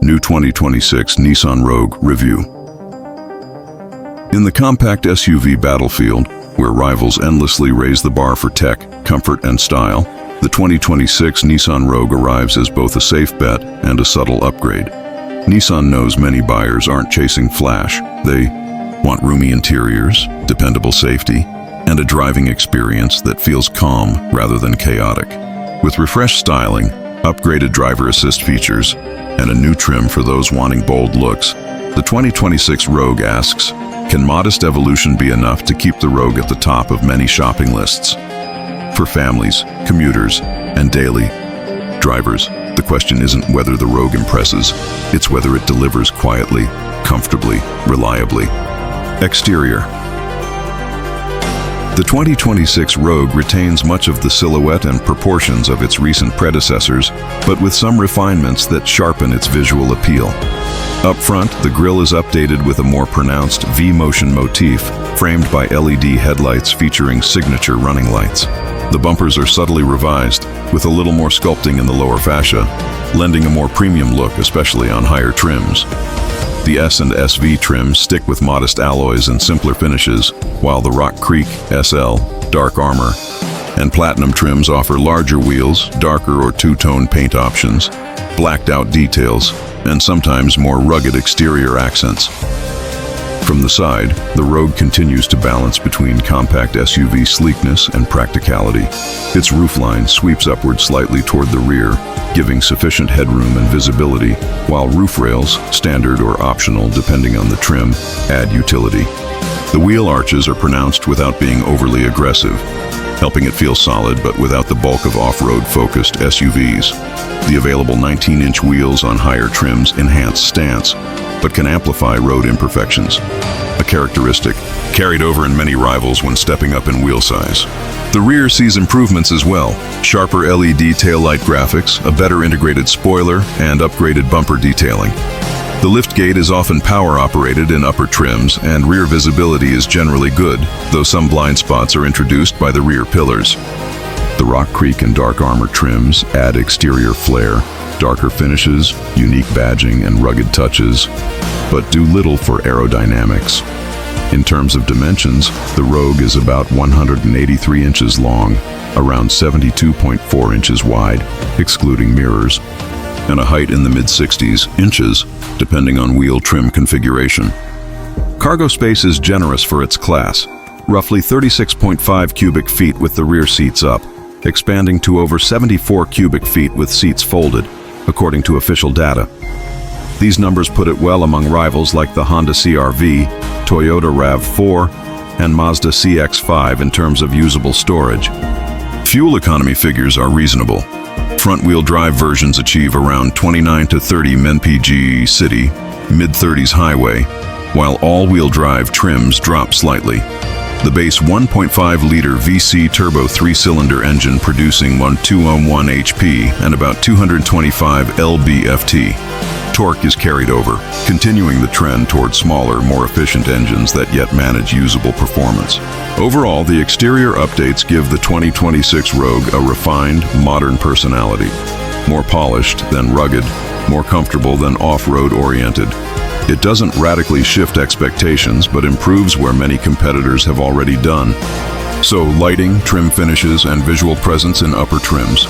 New 2026 Nissan Rogue Review. In the compact SUV battlefield, where rivals endlessly raise the bar for tech, comfort, and style, the 2026 Nissan Rogue arrives as both a safe bet and a subtle upgrade. Nissan knows many buyers aren't chasing flash. They want roomy interiors, dependable safety, and a driving experience that feels calm rather than chaotic. With refreshed styling, upgraded driver assist features, and a new trim for those wanting bold looks, the 2026 Rogue asks, can modest evolution be enough to keep the Rogue at the top of many shopping lists? For families, commuters, and daily drivers, the question isn't whether the Rogue impresses, it's whether it delivers quietly, comfortably, reliably. Exterior. The 2026 Rogue retains much of the silhouette and proportions of its recent predecessors, but with some refinements that sharpen its visual appeal. Up front, the grille is updated with a more pronounced V-motion motif, framed by LED headlights featuring signature running lights. The bumpers are subtly revised, with a little more sculpting in the lower fascia, lending a more premium look, especially on higher trims. The S and SV trims stick with modest alloys and simpler finishes, while the Rock Creek SL, Dark Armor, and Platinum trims offer larger wheels, darker or two-tone paint options, blacked-out details, and sometimes more rugged exterior accents. From the side, the Rogue continues to balance between compact SUV sleekness and practicality. Its roofline sweeps upward slightly toward the rear, giving sufficient headroom and visibility, while roof rails, standard or optional depending on the trim, add utility. The wheel arches are pronounced without being overly aggressive, helping it feel solid but without the bulk of off-road focused SUVs. The available 19-inch wheels on higher trims enhance stance, but can amplify road imperfections, a characteristic carried over in many rivals when stepping up in wheel size. The rear sees improvements as well: sharper LED taillight graphics, a better integrated spoiler, and upgraded bumper detailing. The liftgate is often power-operated in upper trims, and rear visibility is generally good, though some blind spots are introduced by the rear pillars. The Rock Creek and Dark Armor trims add exterior flair, darker finishes, unique badging, and rugged touches, but do little for aerodynamics. In terms of dimensions, the Rogue is about 183 inches long, around 72.4 inches wide, excluding mirrors, and a height in the mid-60s inches, depending on wheel trim configuration. Cargo space is generous for its class, roughly 36.5 cubic feet with the rear seats up, expanding to over 74 cubic feet with seats folded, according to official data. These numbers put it well among rivals like the Honda CR-V, Toyota RAV4, and Mazda CX-50 in terms of usable storage. Fuel economy figures are reasonable. Front-wheel drive versions achieve around 29 to 30 MPG city, mid-30s highway, while all-wheel drive trims drop slightly. The base 1.5-liter VC turbo 3-cylinder engine producing 201 HP and about 225 lb-ft. Torque is carried over, continuing the trend toward smaller, more efficient engines that yet manage usable performance. Overall, the exterior updates give the 2026 Rogue a refined, modern personality. More polished than rugged, more comfortable than off-road oriented. It doesn't radically shift expectations, but improves where many competitors have already done. So, lighting, trim finishes, and visual presence in upper trims.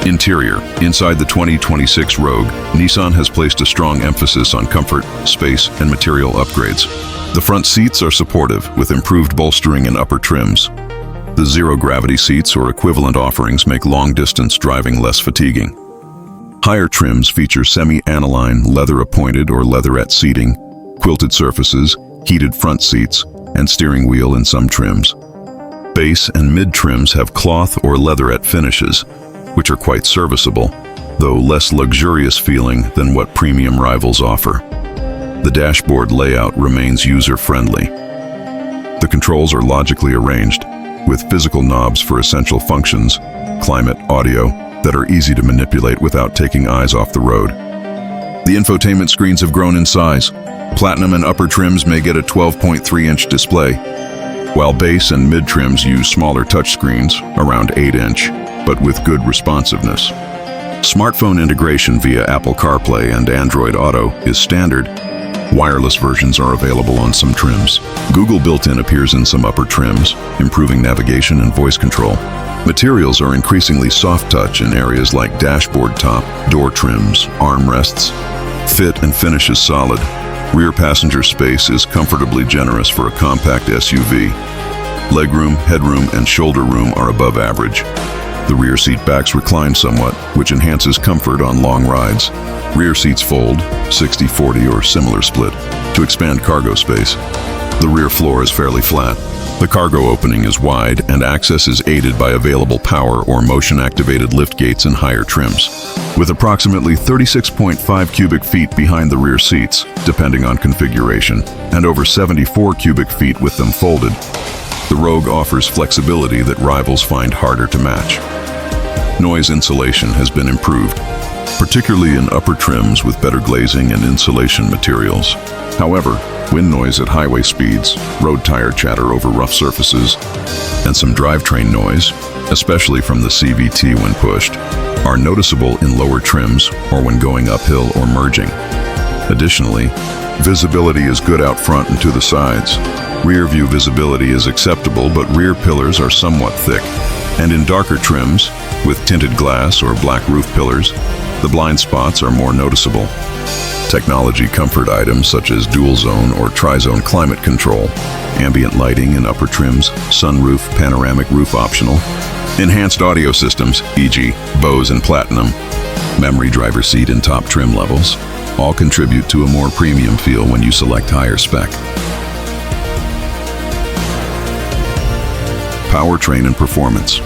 Interior. Inside the 2026 Rogue, Nissan has placed a strong emphasis on comfort, space, and material upgrades. The front seats are supportive, with improved bolstering in upper trims. The zero-gravity seats or equivalent offerings make long-distance driving less fatiguing. Higher trims feature semi-aniline, leather-appointed or leatherette seating, quilted surfaces, heated front seats, and steering wheel in some trims. Base and mid trims have cloth or leatherette finishes, which are quite serviceable, though less luxurious feeling than what premium rivals offer. The dashboard layout remains user-friendly. The controls are logically arranged, with physical knobs for essential functions, climate, audio, that are easy to manipulate without taking eyes off the road. The infotainment screens have grown in size. Platinum and upper trims may get a 12.3-inch display, while base and mid trims use smaller touchscreens, around 8-inch, but with good responsiveness. Smartphone integration via Apple CarPlay and Android Auto is standard. Wireless versions are available on some trims. Google built-in appears in some upper trims, improving navigation and voice control. Materials are increasingly soft touch in areas like dashboard top, door trims, armrests. Fit and finish is solid. Rear passenger space is comfortably generous for a compact SUV. Legroom, headroom, and shoulder room are above average. The rear seat backs recline somewhat, which enhances comfort on long rides. Rear seats fold, 60-40 or similar split, to expand cargo space. The rear floor is fairly flat. The cargo opening is wide, and access is aided by available power or motion-activated lift gates in higher trims. With approximately 36.5 cubic feet behind the rear seats, depending on configuration, and over 74 cubic feet with them folded, the Rogue offers flexibility that rivals find harder to match. Noise insulation has been improved, particularly in upper trims with better glazing and insulation materials. However, wind noise at highway speeds, road tire chatter over rough surfaces, and some drivetrain noise, especially from the CVT when pushed, are noticeable in lower trims or when going uphill or merging. Additionally, visibility is good out front and to the sides. Rear view visibility is acceptable, but rear pillars are somewhat thick. And in darker trims, with tinted glass or black roof pillars, the blind spots are more noticeable. Technology comfort items such as dual zone or tri-zone climate control, ambient lighting in upper trims, sunroof, panoramic roof optional, enhanced audio systems, e.g. Bose and Platinum, memory driver seat in top trim levels, all contribute to a more premium feel when you select higher spec. Powertrain and performance.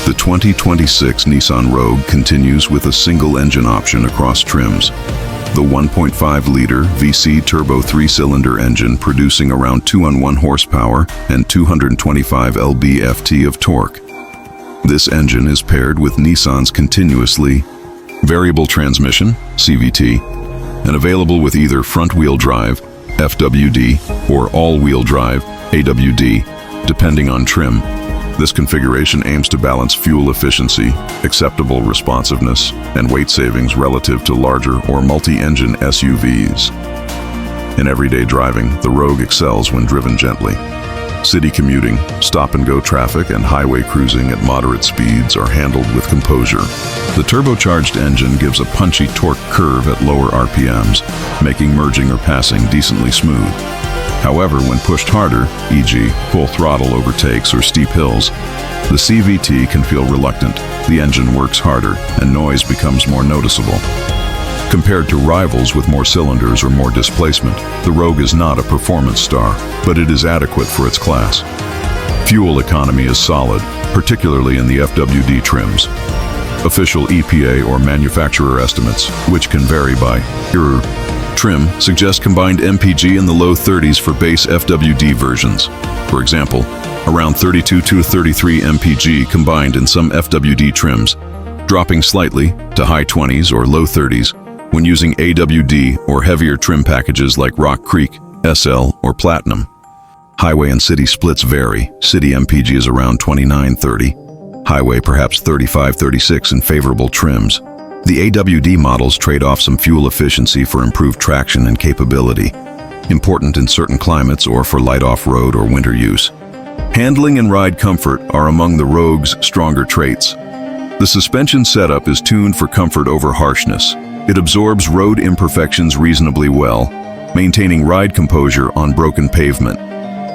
The 2026 Nissan Rogue continues with a single engine option across trims. The 1.5-liter VC turbo 3-cylinder engine producing around 201 horsepower and 225 lb-ft of torque. This engine is paired with Nissan's continuously variable transmission, CVT, and available with either front-wheel drive, FWD, or all-wheel drive, AWD, depending on trim. This configuration aims to balance fuel efficiency, acceptable responsiveness, and weight savings relative to larger or multi-engine SUVs. In everyday driving, the Rogue excels when driven gently. City commuting, stop-and-go traffic, and highway cruising at moderate speeds are handled with composure. The turbocharged engine gives a punchy torque curve at lower RPMs, making merging or passing decently smooth. However, when pushed harder, e.g. full throttle overtakes or steep hills, the CVT can feel reluctant, the engine works harder, and noise becomes more noticeable. Compared to rivals with more cylinders or more displacement, the Rogue is not a performance star, but it is adequate for its class. Fuel economy is solid, particularly in the FWD trims. Official EPA or manufacturer estimates, which can vary by trim, suggest combined MPG in the low 30s for base FWD versions. For example, around 32 to 33 MPG combined in some FWD trims, dropping slightly to high 20s or low 30s when using AWD or heavier trim packages like Rock Creek, SL, or Platinum. Highway and city splits vary. City MPG is around 29-30, highway perhaps 35-36 in favorable trims. The AWD models trade off some fuel efficiency for improved traction and capability, important in certain climates or for light off-road or winter use. Handling and ride comfort are among the Rogue's stronger traits. The suspension setup is tuned for comfort over harshness. It absorbs road imperfections reasonably well, maintaining ride composure on broken pavement.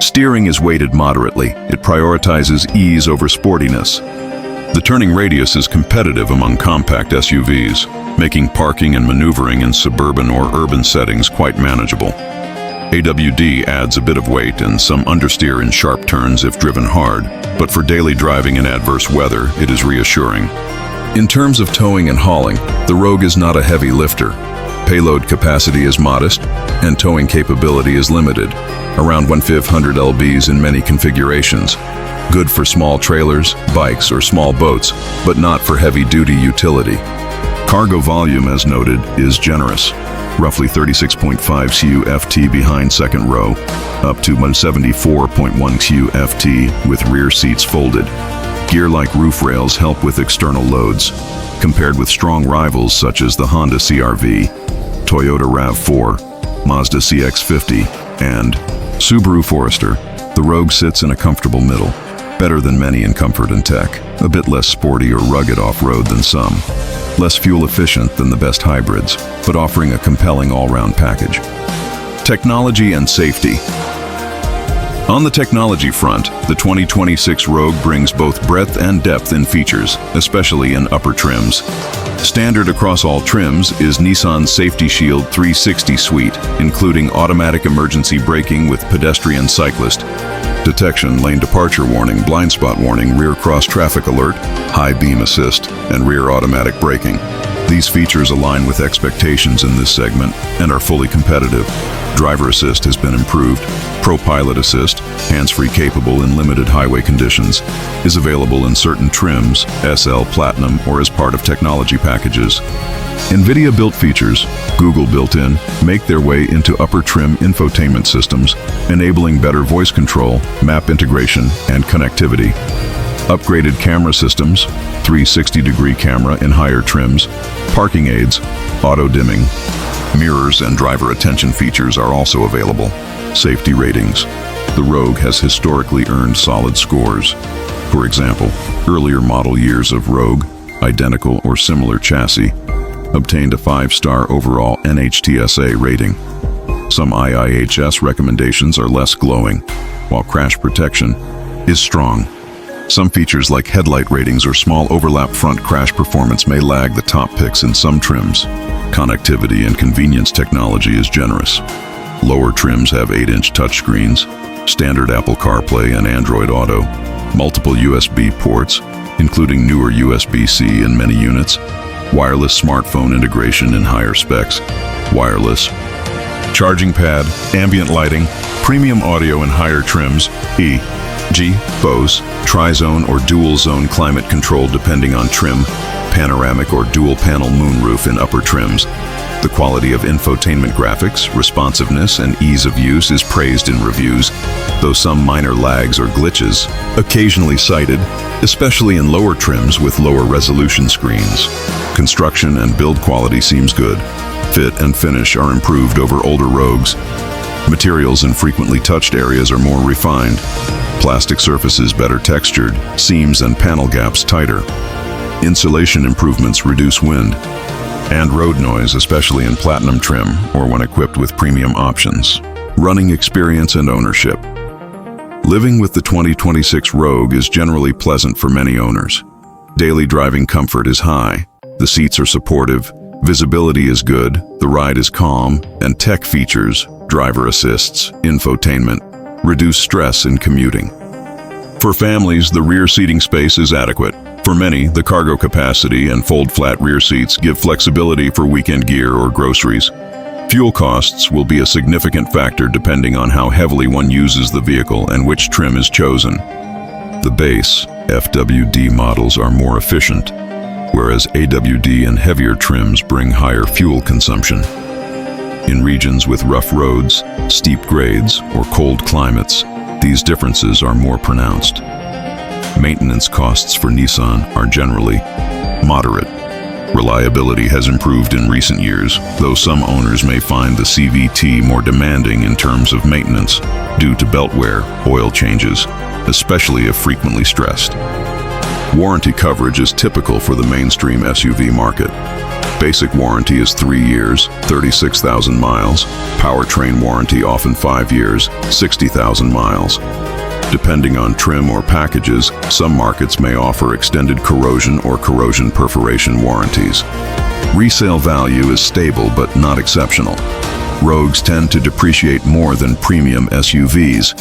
Steering is weighted moderately. It prioritizes ease over sportiness. The turning radius is competitive among compact SUVs, making parking and maneuvering in suburban or urban settings quite manageable. AWD adds a bit of weight and some understeer in sharp turns if driven hard, but for daily driving in adverse weather, it is reassuring. In terms of towing and hauling, the Rogue is not a heavy lifter. Payload capacity is modest, and towing capability is limited, around 1/500 lbs in many configurations. Good for small trailers, bikes, or small boats, but not for heavy-duty utility. Cargo volume, as noted, is generous, roughly 36.5 cu-ft behind second row, up to 74.1 cu-ft with rear seats folded. Gear like roof rails help with external loads, compared with strong rivals such as the Honda CR-V, Toyota RAV4, Mazda CX-50, and Subaru Forester. The Rogue sits in a comfortable middle, better than many in comfort and tech, a bit less sporty or rugged off-road than some, less fuel efficient than the best hybrids, but offering a compelling all-round package. Technology and safety. On the technology front, the 2026 Rogue brings both breadth and depth in features, especially in upper trims. Standard across all trims is Nissan's Safety Shield 360 suite, including automatic emergency braking with pedestrian cyclist detection, lane departure warning, blind spot warning, rear cross traffic alert, high beam assist, and rear automatic braking. These features align with expectations in this segment and are fully competitive. Driver assist has been improved. ProPILOT assist, hands-free capable in limited highway conditions, is available in certain trims, SL Platinum, or as part of technology packages. NVIDIA-built features, Google built-in, make their way into upper trim infotainment systems, enabling better voice control, map integration, and connectivity. Upgraded camera systems, 360-degree camera in higher trims, parking aids, auto-dimming, mirrors and driver attention features are also available. Safety ratings. The Rogue has historically earned solid scores. For example, earlier model years of Rogue, identical or similar chassis, obtained a 5-star overall NHTSA rating. Some IIHS recommendations are less glowing, while crash protection is strong. Some features like headlight ratings or small overlap front crash performance may lag the top picks in some trims. Connectivity and convenience technology is generous. Lower trims have 8-inch touchscreens, standard Apple CarPlay and Android Auto, multiple USB ports, including newer USB-C in many units, wireless smartphone integration in higher specs, wireless, charging pad, ambient lighting, premium audio in higher trims, e.g. Bose, tri-zone or dual-zone climate control depending on trim, panoramic or dual-panel moonroof in upper trims. The quality of infotainment graphics, responsiveness, and ease of use is praised in reviews, though some minor lags or glitches occasionally cited, especially in lower trims with lower resolution screens. Construction and build quality seems good. Fit and finish are improved over older Rogues. Materials in frequently touched areas are more refined. Plastic surfaces better textured, seams and panel gaps tighter. Insulation improvements reduce wind and road noise, especially in platinum trim or when equipped with premium options. Running experience and ownership. Living with the 2026 Rogue is generally pleasant for many owners. Daily driving comfort is high, the seats are supportive, visibility is good, the ride is calm, and tech features, driver assists, infotainment, reduce stress in commuting. For families, the rear seating space is adequate. For many, the cargo capacity and fold-flat rear seats give flexibility for weekend gear or groceries. Fuel costs will be a significant factor depending on how heavily one uses the vehicle and which trim is chosen. The base, FWD models are more efficient, whereas AWD and heavier trims bring higher fuel consumption. In regions with rough roads, steep grades, or cold climates, these differences are more pronounced. Maintenance costs for Nissan are generally moderate. Reliability has improved in recent years, though some owners may find the CVT more demanding in terms of maintenance due to belt wear, oil changes, especially if frequently stressed. Warranty coverage is typical for the mainstream SUV market. Basic warranty is 3 years, 36,000 miles. Powertrain warranty often 5 years, 60,000 miles. Depending on trim or packages, some markets may offer extended corrosion or corrosion perforation warranties. Resale value is stable but not exceptional. Rogues tend to depreciate more than premium SUVs,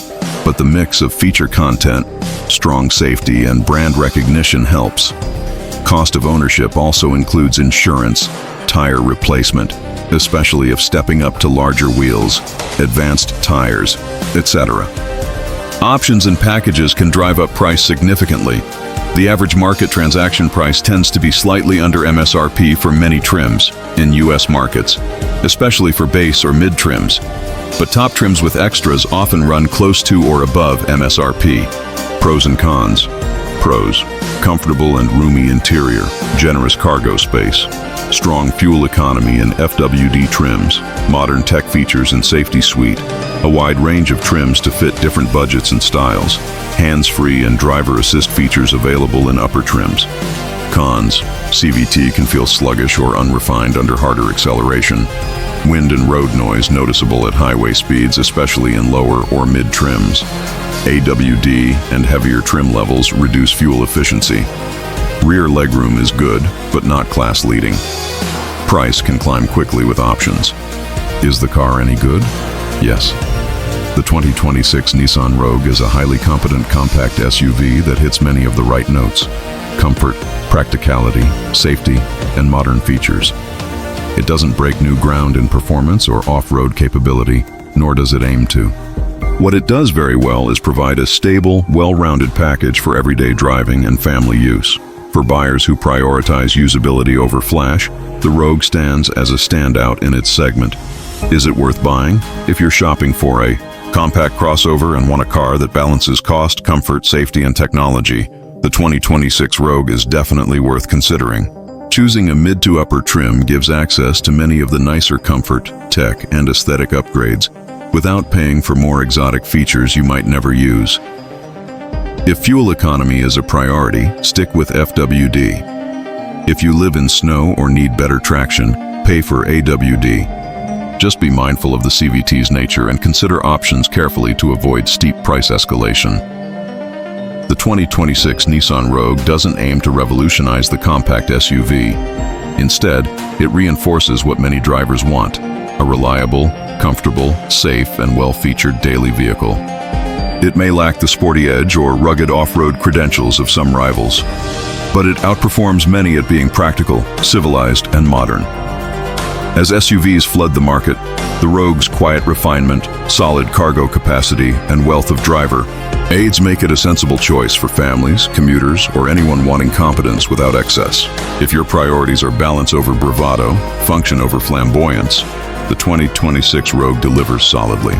but the mix of feature content, strong safety, and brand recognition helps. Cost of ownership also includes insurance, tire replacement, especially if stepping up to larger wheels, advanced tires, etc. Options and packages can drive up price significantly. The average market transaction price tends to be slightly under MSRP for many trims in US markets, especially for base or mid trims. But top trims with extras often run close to or above MSRP. Pros and cons. Pros. Comfortable and roomy interior, generous cargo space, strong fuel economy and FWD trims, modern tech features and safety suite, a wide range of trims to fit different budgets and styles, hands-free and driver assist features available in upper trims. Cons: CVT can feel sluggish or unrefined under harder acceleration. Wind and road noise noticeable at highway speeds, especially in lower or mid trims. AWD and heavier trim levels reduce fuel efficiency. Rear legroom is good, but not class-leading. Price can climb quickly with options. Is the car any good? Yes. The 2026 Nissan Rogue is a highly competent compact SUV that hits many of the right notes: comfort, practicality, safety, and modern features. It doesn't break new ground in performance or off-road capability, nor does it aim to. What it does very well is provide a stable, well-rounded package for everyday driving and family use. For buyers who prioritize usability over flash, the Rogue stands as a standout in its segment. Is it worth buying? If you're shopping for a compact crossover and want a car that balances cost, comfort, safety, and technology, the 2026 Rogue is definitely worth considering. Choosing a mid to upper trim gives access to many of the nicer comfort, tech, and aesthetic upgrades, without paying for more exotic features you might never use. If fuel economy is a priority, stick with FWD. If you live in snow or need better traction, pay for AWD. Just be mindful of the CVT's nature and consider options carefully to avoid steep price escalation. The 2026 Nissan Rogue doesn't aim to revolutionize the compact SUV. Instead, it reinforces what many drivers want: a reliable, comfortable, safe, and well-featured daily vehicle. It may lack the sporty edge or rugged off-road credentials of some rivals, but it outperforms many at being practical, civilized, and modern. As SUVs flood the market, the Rogue's quiet refinement, solid cargo capacity, and wealth of driver aids make it a sensible choice for families, commuters, or anyone wanting competence without excess. If your priorities are balance over bravado, function over flamboyance, the 2026 Rogue delivers solidly.